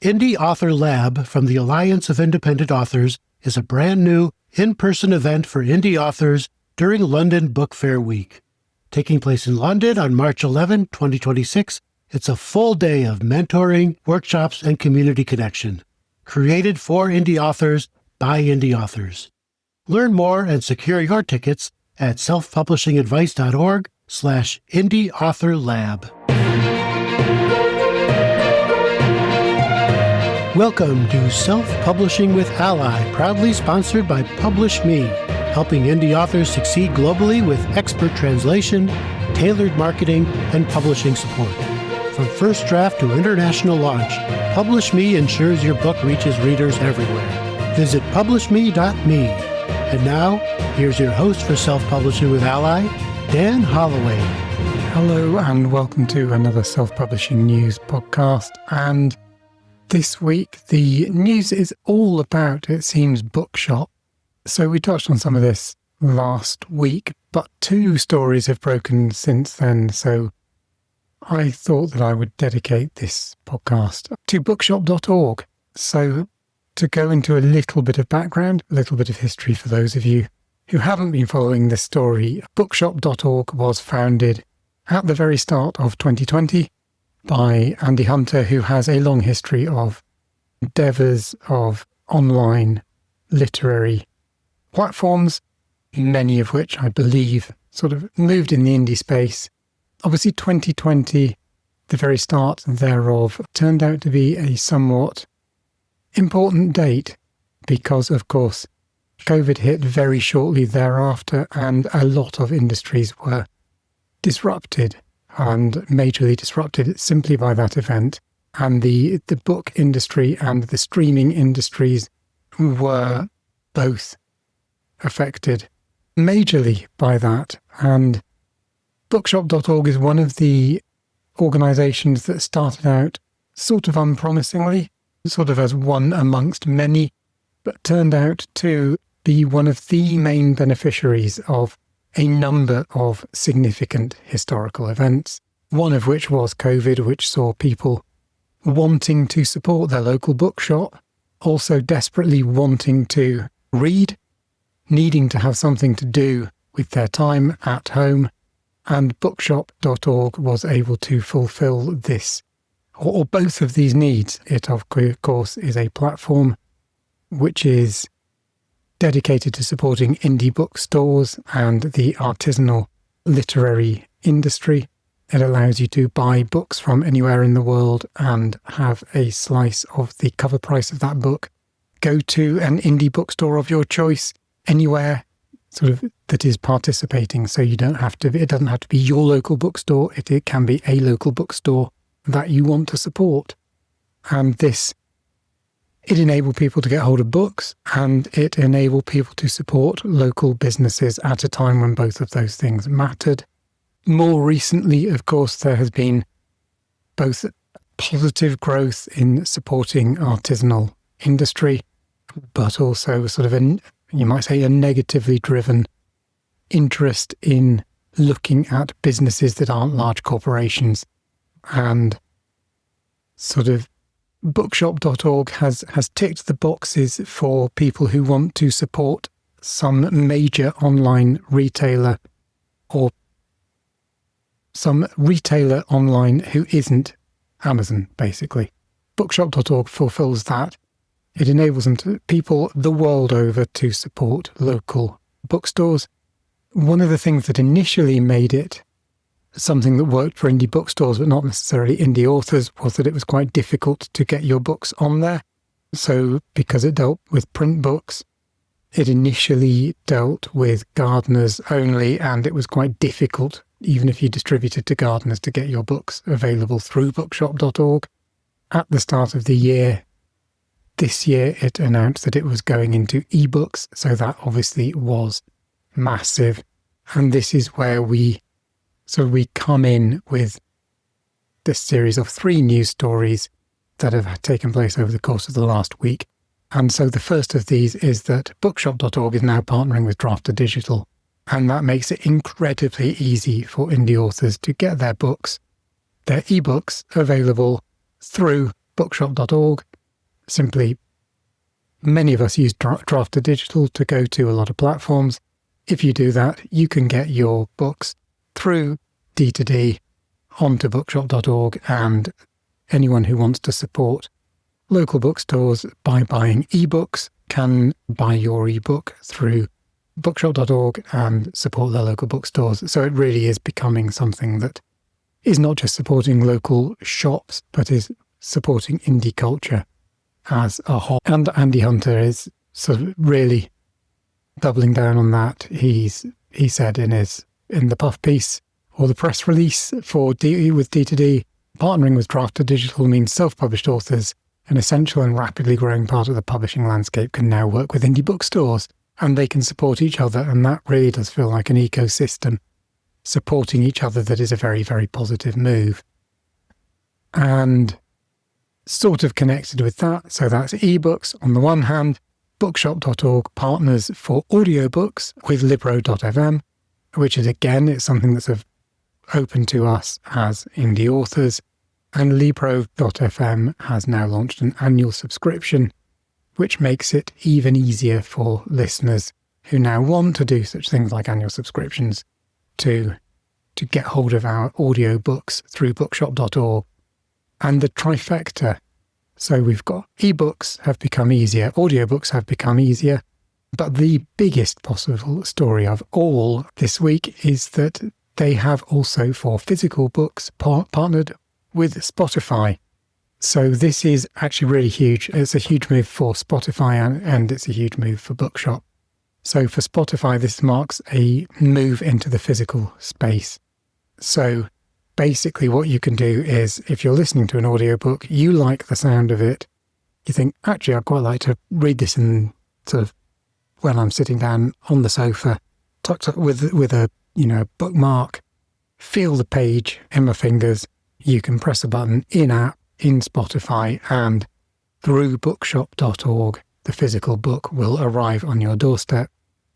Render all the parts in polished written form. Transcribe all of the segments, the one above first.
Indie Author Lab from the Alliance of Independent Authors is a brand new in-person event for indie authors during London Book Fair Week. Taking place in London on March 11, 2026, it's a full day of mentoring, workshops, and community connection. Created for indie authors by indie authors. Learn more and secure your tickets at selfpublishingadvice.org/indieauthorlab. Welcome to Self-Publishing with ALLi, proudly sponsored by Publish Me, helping indie authors succeed globally with expert translation, tailored marketing, and publishing support. From first draft to international launch, Publish Me ensures your book reaches readers everywhere. Visit publishme.me. And now, here's your host for Self-Publishing with ALLi, Dan Holloway. Hello and welcome to another Self-Publishing News podcast. And this week, the news is all about, it seems, bookshop. So we touched on some of this last week, but two stories have broken since then. So I thought that I would dedicate this podcast to bookshop.org. So to go into a little bit of background, a little bit of history for those of you who haven't been following this story, bookshop.org was founded at the very start of 2020 by Andy Hunter, who has a long history of endeavours of online literary platforms, many of which I believe sort of moved in the indie space. Obviously 2020, the very start thereof, turned out to be a somewhat important date because, of course, COVID hit very shortly thereafter and a lot of industries were disrupted and majorly disrupted simply by that event. And the book industry and the streaming industries were both affected majorly by that. And bookshop.org is one of the organisations that started out sort of unpromisingly, sort of as one amongst many, but turned out to be one of the main beneficiaries of a number of significant historical events, one of which was COVID, which saw people wanting to support their local bookshop, also desperately wanting to read, needing to have something to do with their time at home, and bookshop.org was able to fulfill this, or both of these needs. It, of course, is a platform which is dedicated to supporting indie bookstores and the artisanal literary industry. It allows you to buy books from anywhere in the world and have a slice of the cover price of that book go to an indie bookstore of your choice anywhere sort of that is participating. So you don't have to, it doesn't have to be your local bookstore. It can be a local bookstore that you want to support. And it enabled people to get hold of books, and it enabled people to support local businesses at a time when both of those things mattered. More recently, of course, there has been both positive growth in supporting artisanal industry, but also sort of you might say a negatively driven interest in looking at businesses that aren't large corporations. And sort of bookshop.org has ticked the boxes for people who want to support some major online retailer or some retailer online who isn't Amazon, basically. Bookshop.org fulfills that. It enables people the world over to support local bookstores. One of the things that initially made it something that worked for indie bookstores, but not necessarily indie authors, was that it was quite difficult to get your books on there. So because it dealt with print books, it initially dealt with gardeners only, and it was quite difficult, even if you distributed to gardeners, to get your books available through bookshop.org. At the start of the year, this year, it announced that it was going into ebooks, so that obviously was massive. And this is where we come in with this series of 3 news stories that have taken place over the course of the last week. And so the first of these is that bookshop.org is now partnering with Draft2Digital, and that makes it incredibly easy for indie authors to get their books, their ebooks, available through bookshop.org simply, many of us use Draft Digital to go to a lot of platforms. If you do that, you can get your books through D2D onto bookshop.org, and anyone who wants to support local bookstores by buying ebooks can buy your ebook through bookshop.org and support their local bookstores. So it really is becoming something that is not just supporting local shops, but is supporting indie culture as a whole. And Andy Hunter is sort of really doubling down on that. He said in the puff piece or the press release with D2D, partnering with Draft Digital means self-published authors, an essential and rapidly growing part of the publishing landscape, can now work with indie bookstores, and they can support each other. And that really does feel like an ecosystem supporting each other that is a very, very positive move. And sort of connected with that, so that's ebooks on the one hand. Bookshop.org partners for audiobooks with Libro.fm, which is, again, it's something that's open to us as indie authors. And Libro.fm has now launched an annual subscription, which makes it even easier for listeners who now want to do such things like annual subscriptions to get hold of our audiobooks through bookshop.org. And the trifecta. So we've got ebooks have become easier, audiobooks have become easier, but the biggest possible story of all this week is that they have also, for physical books, partnered with Spotify. So this is actually really huge. It's a huge move for Spotify and it's a huge move for Bookshop. So for Spotify, this marks a move into the physical space. So basically what you can do is, if you're listening to an audiobook, you like the sound of it, you think, actually, I'd quite like to read this in sort of when I'm sitting down on the sofa, tucked up with a bookmark, feel the page in my fingers. You can press a button in-app, in Spotify, and through bookshop.org, the physical book will arrive on your doorstep,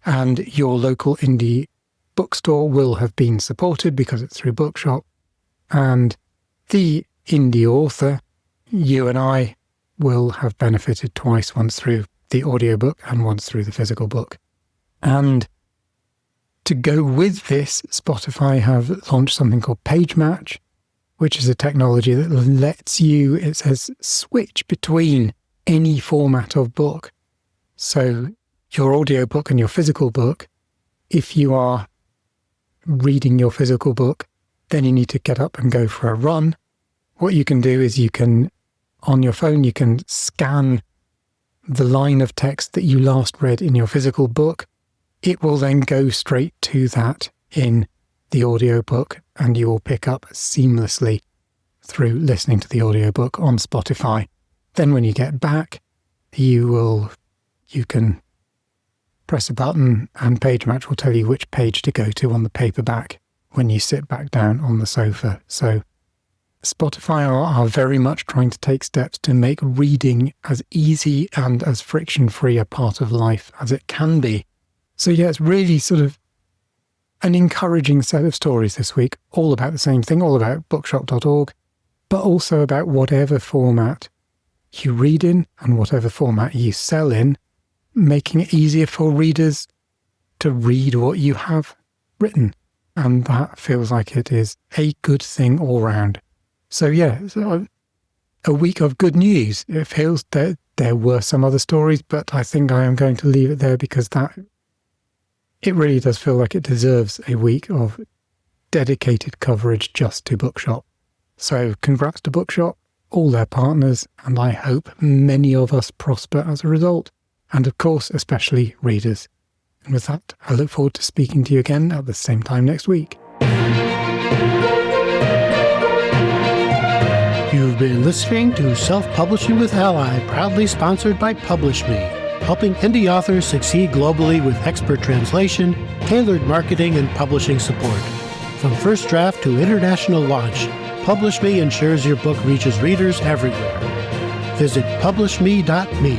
and your local indie bookstore will have been supported because it's through Bookshop. And the indie author, you and I, will have benefited twice, once through the audiobook and once through the physical book. And to go with this, Spotify have launched something called Page Match, which is a technology that lets you, it says, switch between any format of book. So your audiobook and your physical book, if you are reading your physical book, then you need to get up and go for a run. What you can do is on your phone, you can scan the line of text that you last read in your physical book. It will then go straight to that in the audiobook, and you will pick up seamlessly through listening to the audiobook on Spotify. Then when you get back, you can press a button and Page Match will tell you which page to go to on the paperback when you sit back down on the sofa. So Spotify are very much trying to take steps to make reading as easy and as friction-free a part of life as it can be. So yeah, it's really sort of an encouraging set of stories this week, all about the same thing, all about bookshop.org, but also about whatever format you read in and whatever format you sell in, making it easier for readers to read what you have written. And that feels like it is a good thing all round. So yeah, a week of good news. It feels that there were some other stories, but I think I am going to leave it there because it really does feel like it deserves a week of dedicated coverage just to Bookshop. So congrats to Bookshop, all their partners, and I hope many of us prosper as a result. And of course, especially readers. And with that, I look forward to speaking to you again at the same time next week. You've been listening to Self-Publishing with ALLi, proudly sponsored by Publish Me, helping indie authors succeed globally with expert translation, tailored marketing, and publishing support. From first draft to international launch, Publish Me ensures your book reaches readers everywhere. Visit publishme.me.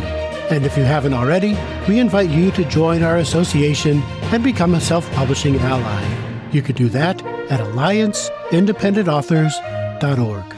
And if you haven't already, we invite you to join our association and become a self-publishing ally. You could do that at allianceindependentauthors.org.